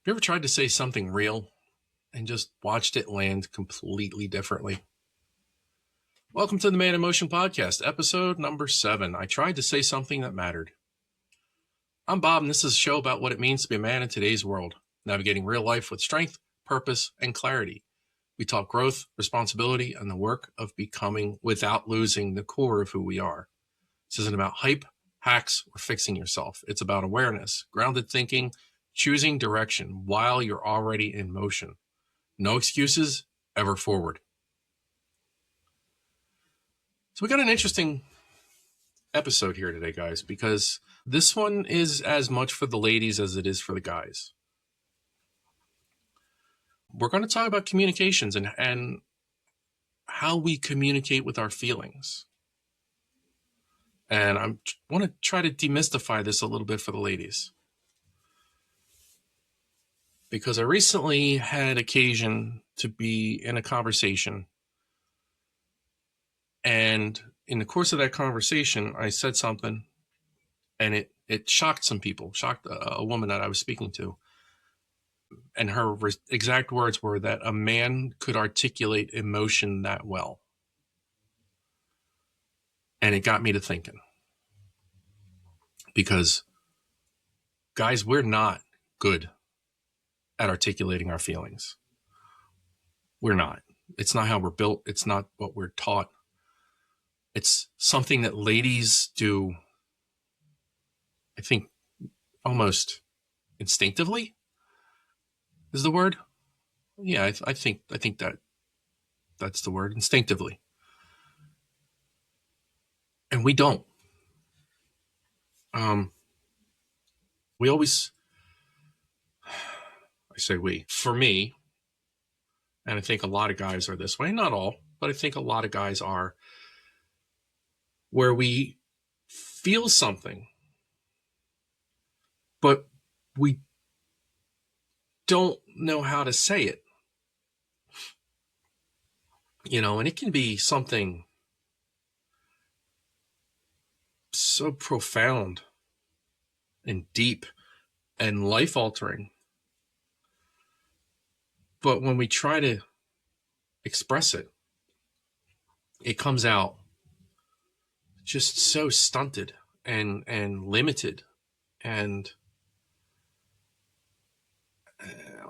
you ever tried to say something real and just watched it land completely differently? Welcome to the Man in Motion podcast, episode number 7. I tried to say something that mattered. I'm Bob, and this is a show about what it means to be a man in today's world, navigating real life with strength, purpose, and clarity. We talk growth, responsibility, and the work of becoming without losing the core of who we are. This isn't about hype, hacks, or fixing yourself. It's about awareness, grounded thinking, choosing direction while you're already in motion. No excuses, ever forward. So we got an interesting episode here today, guys, because this one is as much for the ladies as it is for the guys. We're going to talk about communications and how we communicate with our feelings. And I want to try to demystify this a little bit for the ladies, because I recently had occasion to be in a conversation, and in the course of that conversation, I said something, and it shocked some people, shocked a woman that I was speaking to. And her exact words were that a man could articulate emotion that well. And it got me to thinking. Because, guys, we're not good at articulating our feelings. We're not. It's not how we're built. It's not what we're taught. It's something that ladies do, I think, almost instinctively is the word. Yeah, I think that's the word, instinctively. And we don't. We always, I say we, for me, and I think a lot of guys are this way, not all, but I think a lot of guys are, where we feel something, but we don't know how to say it. And it can be something so profound and deep and life-altering. But when we try to express it, it comes out just so stunted and limited and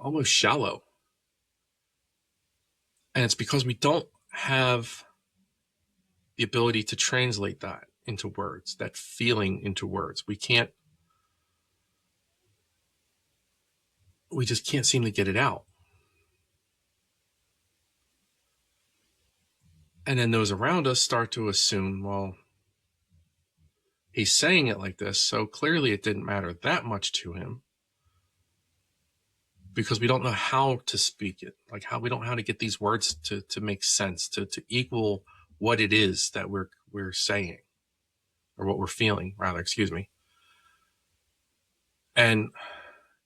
almost shallow. And it's because we don't have the ability to translate that into words, that feeling into words. We just can't seem to get it out. And then those around us start to assume, well, he's saying it like this, so clearly it didn't matter that much to him, because we don't know how to speak it, like we don't know how to get these words to make sense, to equal what it is that we're saying, or what we're feeling, rather, excuse me. And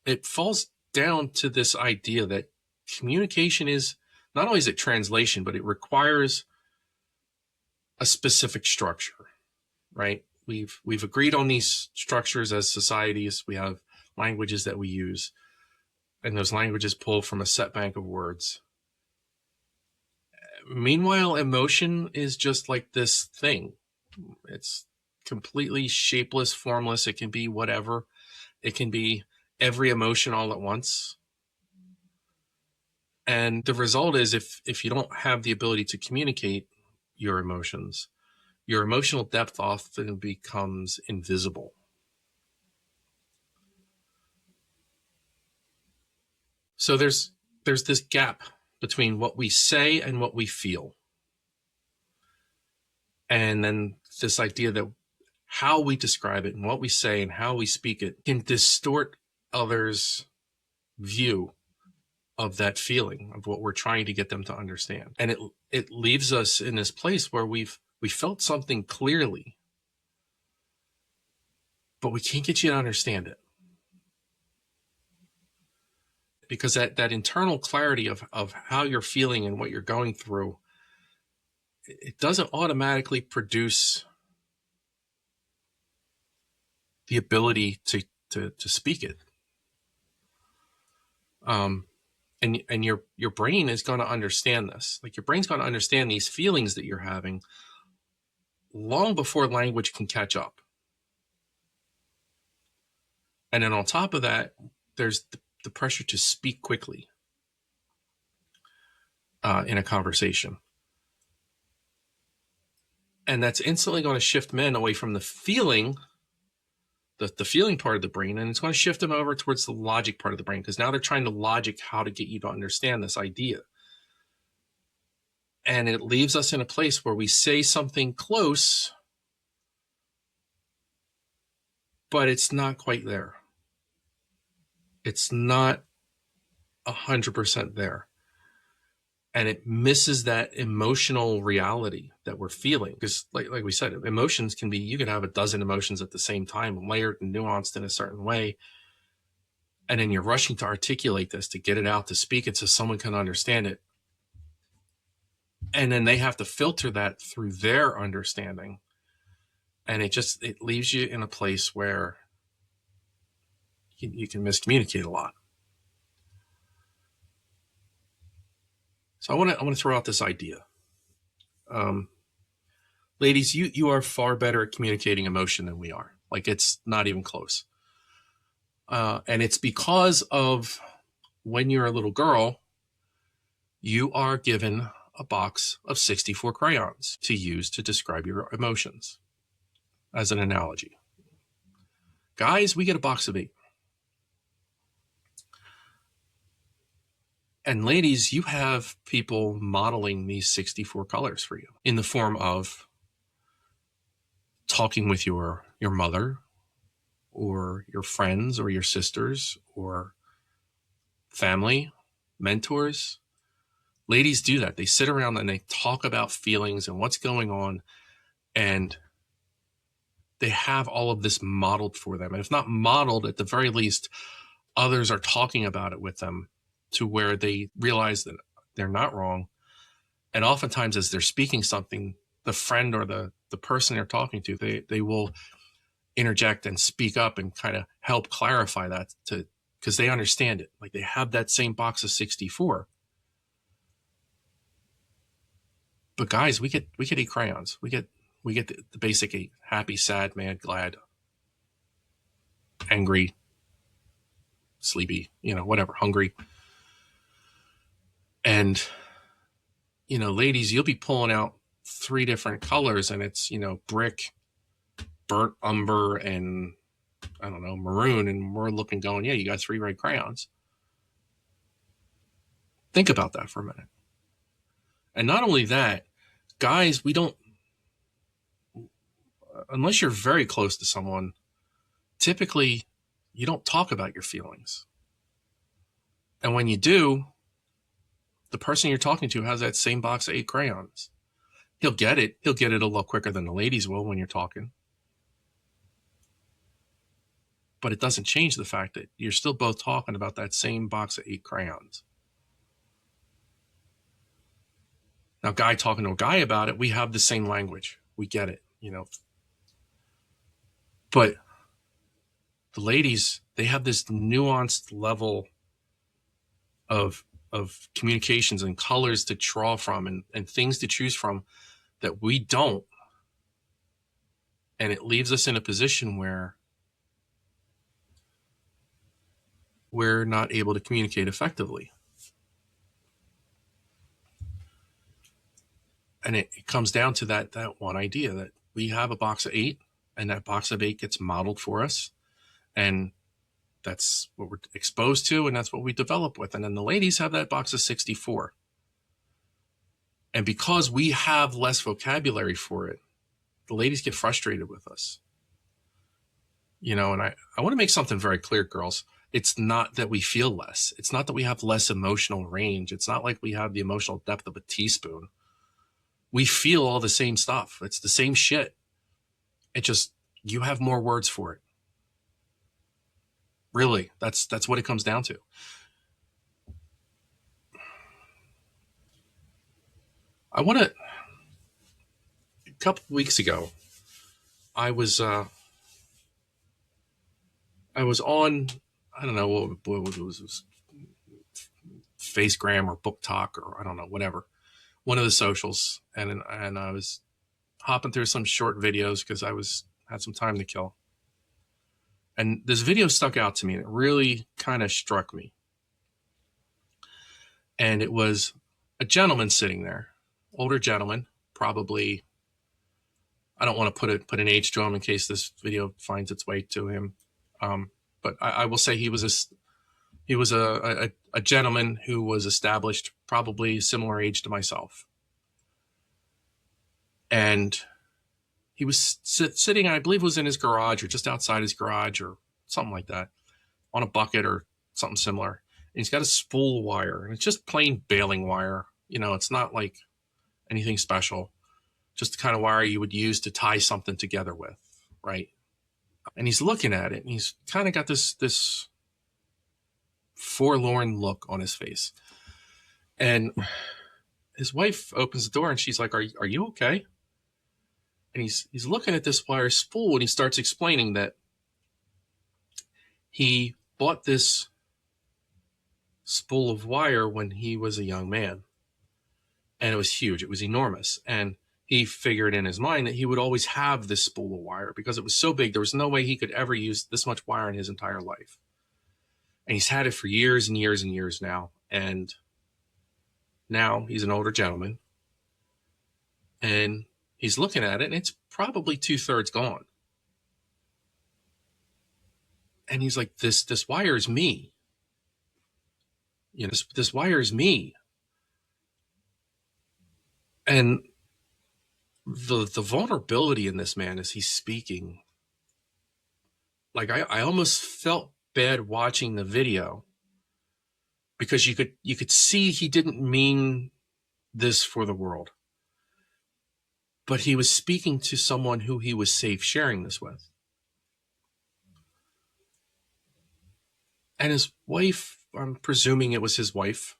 it falls down to this idea that communication is, not only is it translation, but it requires a specific structure, right? We've agreed on these structures as societies. We have languages that we use, and those languages pull from a set bank of words. Meanwhile, emotion is just like this thing. It's completely shapeless, formless. It can be whatever. It can be every emotion all at once. And the result is, if you don't have the ability to communicate your emotions, your emotional depth often becomes invisible. So there's this gap between what we say and what we feel. And then this idea that how we describe it and what we say and how we speak it can distort others' view of that feeling, of what we're trying to get them to understand. And it leaves us in this place where we felt something clearly, but we can't get you to understand it. Because that internal clarity of how you're feeling and what you're going through, it doesn't automatically produce the ability to speak it. And your brain is going to understand this. Like your brain's going to understand these feelings that you're having long before language can catch up. And then on top of that, there's the pressure to speak quickly in a conversation. And that's instantly going to shift men away from the feeling, the feeling part of the brain, and it's going to shift them over towards the logic part of the brain, because now they're trying to logic how to get you to understand this idea. And it leaves us in a place where we say something close, but it's not quite there. It's not 100% there. And it misses that emotional reality that we're feeling. Because like we said, emotions can be, you could have a dozen emotions at the same time, layered and nuanced in a certain way. And then you're rushing to articulate this, to get it out, to speak it so someone can understand it. And then they have to filter that through their understanding. And it leaves you in a place where you can miscommunicate a lot. So I want to throw out this idea. Ladies, you are far better at communicating emotion than we are. Like, it's not even close. And it's because of when you're a little girl, you are given a box of 64 crayons to use to describe your emotions, as an analogy. Guys, we get a box of 8. And ladies, you have people modeling these 64 colors for you in the form of talking with your mother or your friends or your sisters or family, mentors. Ladies do that. They sit around and they talk about feelings and what's going on, and they have all of this modeled for them. And if not modeled, at the very least, others are talking about it with them to where they realize that they're not wrong. And oftentimes as they're speaking something, the friend or the person they're talking to, they will interject and speak up and kind of help clarify that, because they understand it. Like, they have that same box of 64. But guys, we get 8 crayons. We get the basic 8: happy, sad, mad, glad, angry, sleepy, whatever, hungry. And, ladies, you'll be pulling out 3 different colors, and it's, brick, burnt umber, and I don't know, maroon. And we're looking going, yeah, you got 3 red crayons. Think about that for a minute. And not only that, guys, we don't, unless you're very close to someone, typically you don't talk about your feelings. And when you do, the person you're talking to has that same box of 8 crayons. He'll get it a little quicker than the ladies will when you're talking. But it doesn't change the fact that you're still both talking about that same box of 8 crayons. Now, guy talking to a guy about it, we have the same language. We get it, But the ladies, they have this nuanced level of communications and colors to draw from and things to choose from that we don't. And it leaves us in a position where we're not able to communicate effectively. And it comes down to that one idea that we have a box of 8, and that box of 8 gets modeled for us. And that's what we're exposed to, and that's what we develop with. And then the ladies have that box of 64. And because we have less vocabulary for it, the ladies get frustrated with us. And I want to make something very clear, girls. It's not that we feel less. It's not that we have less emotional range. It's not like we have the emotional depth of a teaspoon. We feel all the same stuff. It's the same shit. It just, you have more words for it. Really, that's what it comes down to. A couple of weeks ago, I was on, I don't know what it was Facegram or Book Talk or I don't know, whatever, one of the socials. And I was hopping through some short videos because had some time to kill. And this video stuck out to me and it really kind of struck me. And it was a gentleman sitting there, older gentleman, probably, I don't want to put an age to him in case this video finds its way to him. But I will say he was a gentleman who was established, probably similar age to myself. And he was sitting, I believe it was in his garage or just outside his garage or something like that, on a bucket or something similar. And he's got a spool wire, and it's just plain baling wire. You know, it's not like anything special, just the kind of wire you would use to tie something together with, right? And he's looking at it, and he's kind of got this forlorn look on his face. And his wife opens the door, and she's like, "Are you okay?" And he's looking at this wire spool, and he starts explaining that he bought this spool of wire when he was a young man. And it was huge. It was enormous. And he figured in his mind that he would always have this spool of wire because it was so big. There was no way he could ever use this much wire in his entire life. And he's had it for years and years and years now. And now he's an older gentleman. And he's looking at it, and it's probably 2/3 gone. And he's like, this wire is me. You know, this wire is me. And the vulnerability in this man as he's speaking, like I almost felt bad watching the video because you could see he didn't mean this for the world. But he was speaking to someone who he was safe sharing this with. And his wife, I'm presuming it was his wife,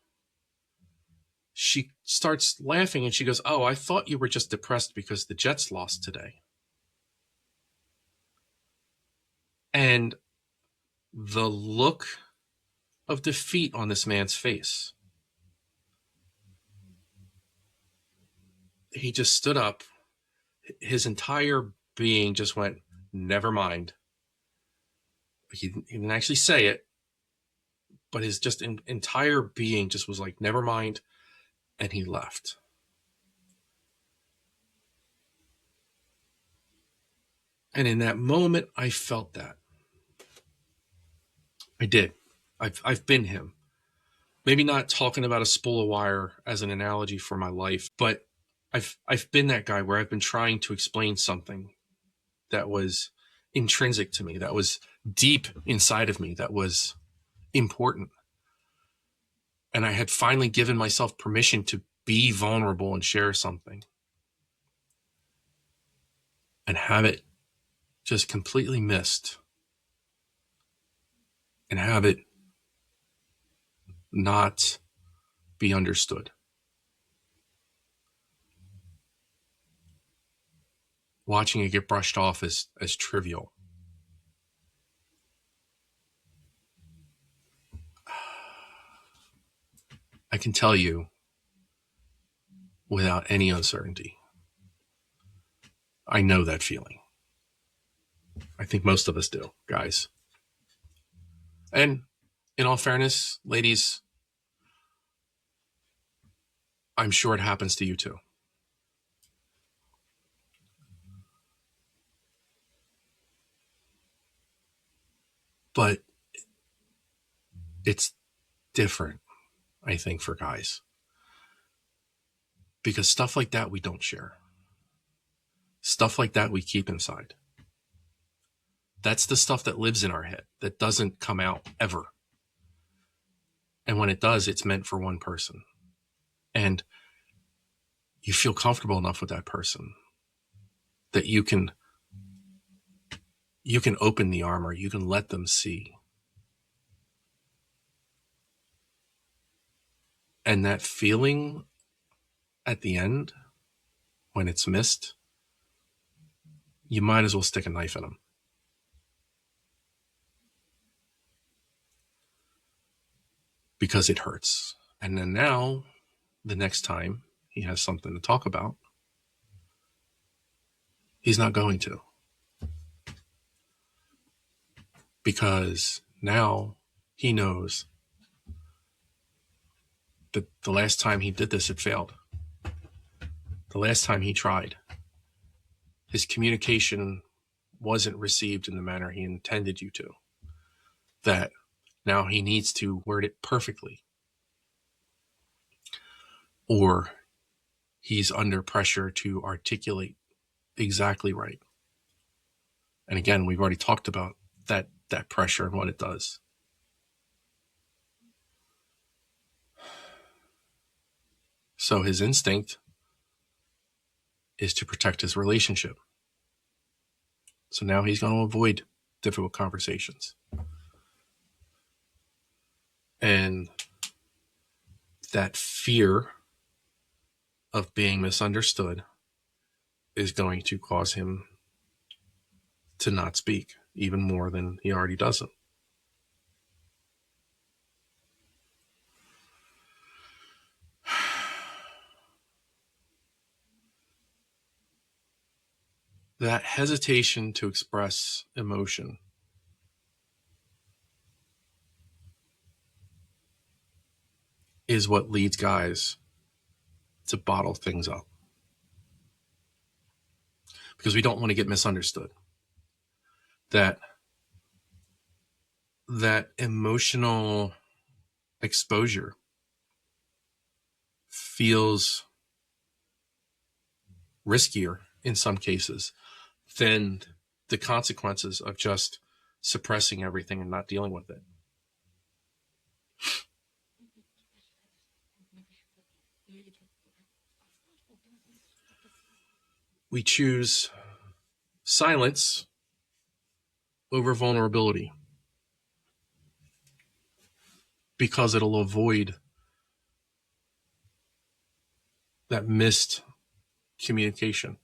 she starts laughing and she goes, "Oh, I thought you were just depressed because the Jets lost today." And the look of defeat on this man's face, he just stood up. His entire being just went, "Never mind." He didn't actually say it, but his just entire being just was like, "Never mind." And he left. And in that moment, I felt that. I did. I've been him. Maybe not talking about a spool of wire as an analogy for my life, but I've been that guy where I've been trying to explain something that was intrinsic to me, that was deep inside of me, that was important. And I had finally given myself permission to be vulnerable and share something. And have it just completely missed. And have it not be understood. Watching it get brushed off as trivial. I can tell you without any uncertainty, I know that feeling. I think most of us do, guys. And in all fairness, ladies, I'm sure it happens to you too. But it's different, I think, for guys. Because stuff like that we don't share. Stuff like that we keep inside. That's the stuff that lives in our head, that doesn't come out ever. And when it does, it's meant for one person. And you feel comfortable enough with that person that you can open the armor, you can let them see. And that feeling at the end, when it's missed, you might as well stick a knife in them. Because it hurts. And then now, the next time he has something to talk about, he's not going to. Because now he knows that the last time he did this, it failed. The last time he tried, his communication wasn't received in the manner he intended you to. That now he needs to word it perfectly. Or he's under pressure to articulate exactly right. And again, we've already talked about that pressure and what it does. So his instinct is to protect his relationship. So now he's going to avoid difficult conversations. And that fear of being misunderstood is going to cause him to not speak even more than he already doesn't. That hesitation to express emotion is what leads guys to bottle things up. Because we don't want to get misunderstood. That emotional exposure feels riskier in some cases than the consequences of just suppressing everything and not dealing with it. We choose silence over vulnerability because it'll avoid that missed communication.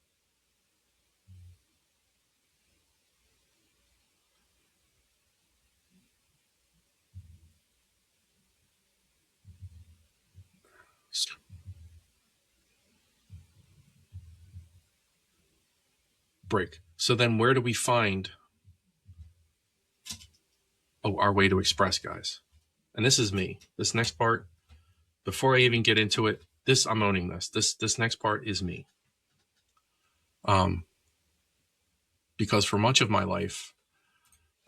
Break. So then where do we find our way to express, guys? And this is me. This next part, before I even get into it, I'm owning this. This next part is me. Because for much of my life,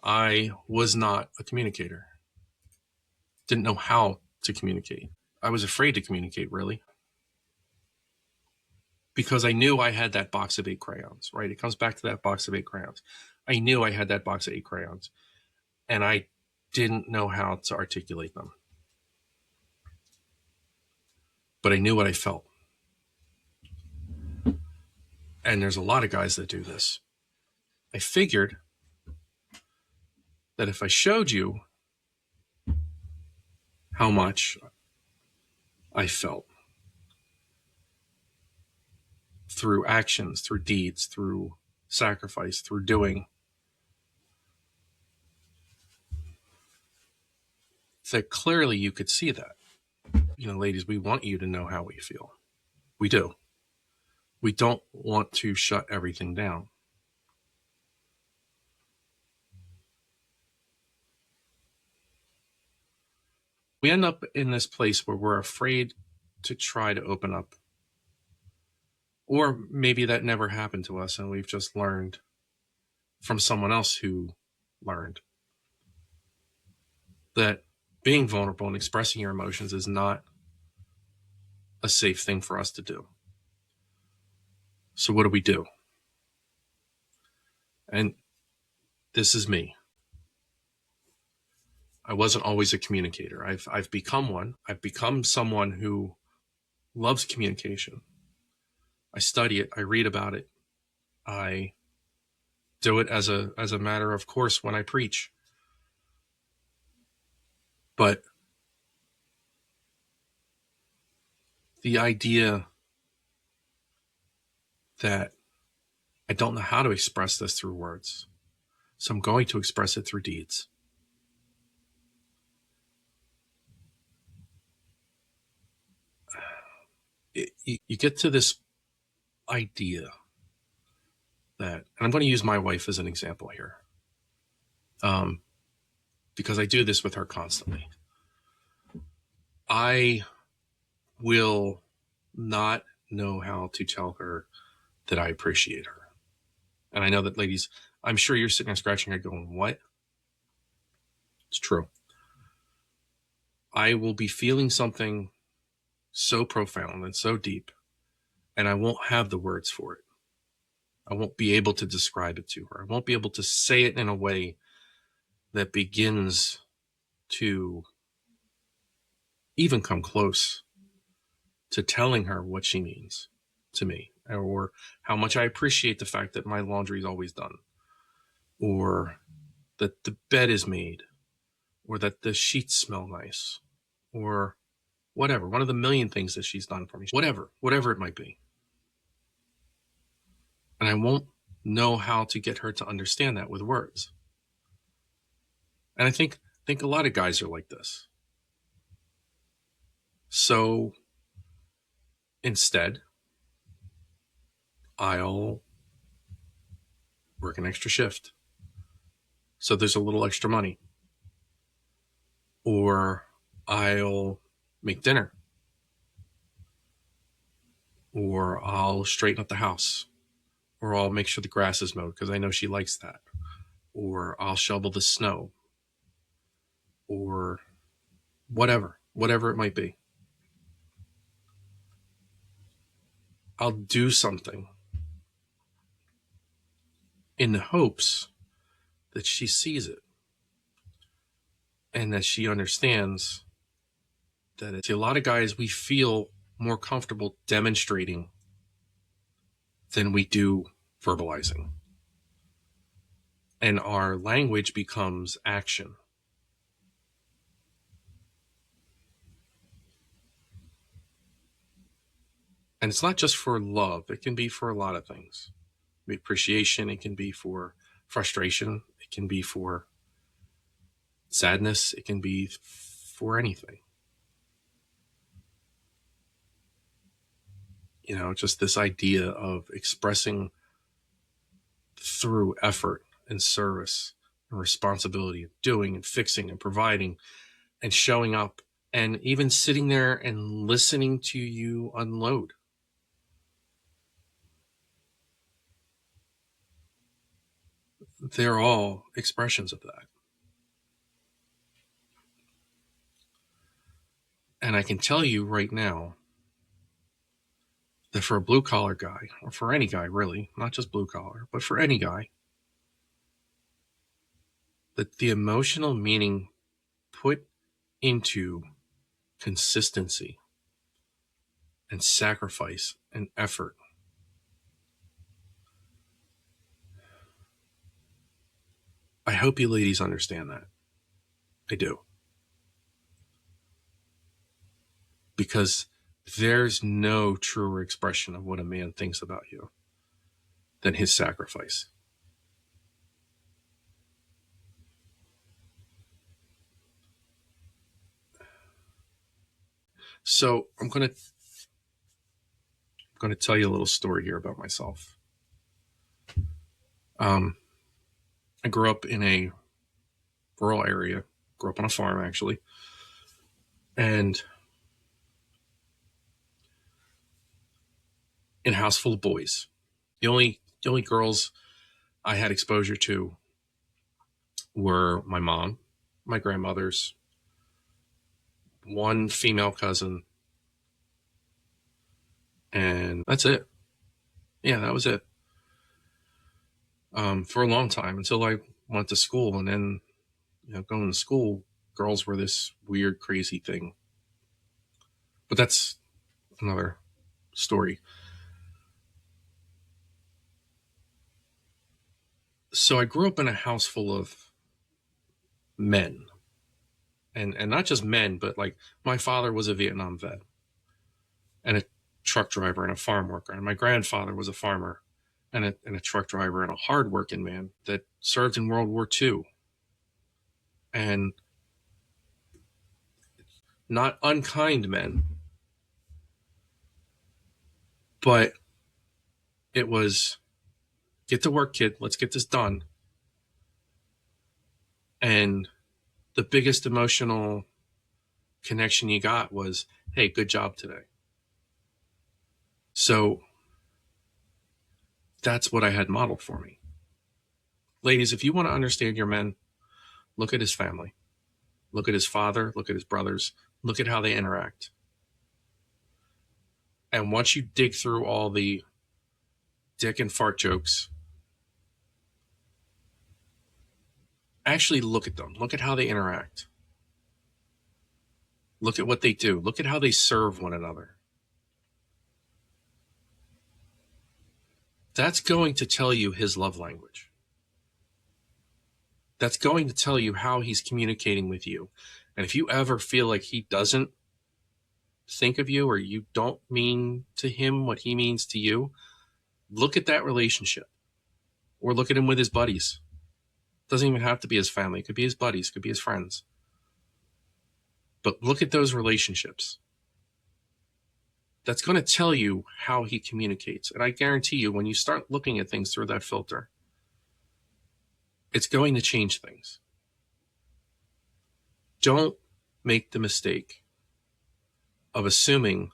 I was not a communicator. Didn't know how to communicate. I was afraid to communicate, really. Because I knew I had that box of 8 crayons, right? It comes back to that box of 8 crayons. I knew I had that box of 8 crayons. And I didn't know how to articulate them. But I knew what I felt. And there's a lot of guys that do this. I figured that if I showed you how much I felt through actions, through deeds, through sacrifice, through doing, that clearly you could see that. You know, ladies, we want you to know how we feel. We do. We don't want to shut everything down. We end up in this place where we're afraid to try to open up. Or maybe that never happened to us and we've just learned from someone else who learned that being vulnerable and expressing your emotions is not a safe thing for us to do. So what do? And this is me. I wasn't always a communicator. I've become one. I've become someone who loves communication. I study it. I read about it. I do it as a matter of course when I preach. But the idea that I don't know how to express this through words, so I'm going to express it through deeds. you get to this idea that, and I'm going to use my wife as an example here, because I do this with her constantly. I will not know how to tell her that I appreciate her. And I know that, ladies, I'm sure you're sitting there scratching your head going, what? It's true. I will be feeling something so profound and so deep, and I won't have the words for it. I won't be able to describe it to her. I won't be able to say it in a way that begins to even come close to telling her what she means to me, or how much I appreciate the fact that my laundry is always done, or that the bed is made, or that the sheets smell nice, or whatever, one of the million things that she's done for me, whatever it might be. And I won't know how to get her to understand that with words. And I think a lot of guys are like this. So instead, I'll work an extra shift, so there's a little extra money. Or I'll make dinner. Or I'll straighten up the house. Or I'll make sure the grass is mowed because I know she likes that. Or I'll shovel the snow. Or whatever it might be. I'll do something in the hopes that she sees it and that she understands that a lot of guys, we feel more comfortable demonstrating than we do verbalizing. And our language becomes action. And it's not just for love. It can be for a lot of things. It can be appreciation. It can be for frustration. It can be for sadness. It can be for anything. You know, just this idea of expressing through effort and service and responsibility of doing and fixing and providing and showing up and even sitting there and listening to you unload. They're all expressions of that. And I can tell you right now that for a blue collar guy, or for any guy really, not just blue collar, but for any guy, that the emotional meaning put into consistency and sacrifice and effort, I hope you ladies understand that. I do. Because there's no truer expression of what a man thinks about you than his sacrifice. So I'm going to tell you a little story here about myself. I grew up in a rural area, grew up on a farm actually, and in a house full of boys. The only girls I had exposure to were my mom, my grandmothers, one female cousin, and that's it. Yeah, that was it. For a long time until I went to school, and then, you know, going to school, girls were this weird, crazy thing. But that's another story. So I grew up in a house full of men, and not just men, but like my father was a Vietnam vet and a truck driver and a farm worker, and my grandfather was a farmer and a truck driver and a hardworking man that served in World War II, and not unkind men, But it was, get to work, kid. Let's get this done. And the biggest emotional connection you got was, hey, good job today. So that's what I had modeled for me. Ladies, if you want to understand your men, look at his family. Look at his father. Look at his brothers. Look at how they interact. And once you dig through all the dick and fart jokes, actually look at them. Look at how they interact. Look at what they do. Look at how they serve one another. That's going to tell you his love language. That's going to tell you how he's communicating with you. And if you ever feel like he doesn't think of you or you don't mean to him what he means to you, look at that relationship. Or look at him with his buddies. Doesn't even have to be his family. It could be his buddies. It could be his friends. But look at those relationships. That's going to tell you how he communicates. And I guarantee you, when you start looking at things through that filter, it's going to change things. Don't make the mistake of assuming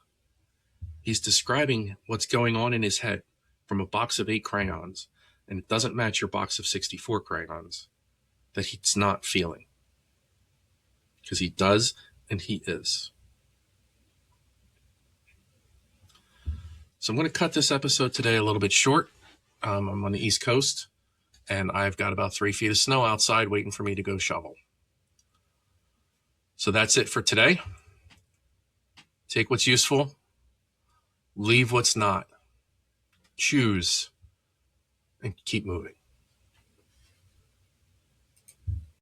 he's describing what's going on in his head from a box of 8 crayons, and it doesn't match your box of 64 crayons, that he's not feeling. Because he does, and he is. So I'm going to cut this episode today a little bit short. I'm on the East Coast, and I've got about 3 feet of snow outside waiting for me to go shovel. So that's it for today. Take what's useful. Leave what's not. Choose and keep moving.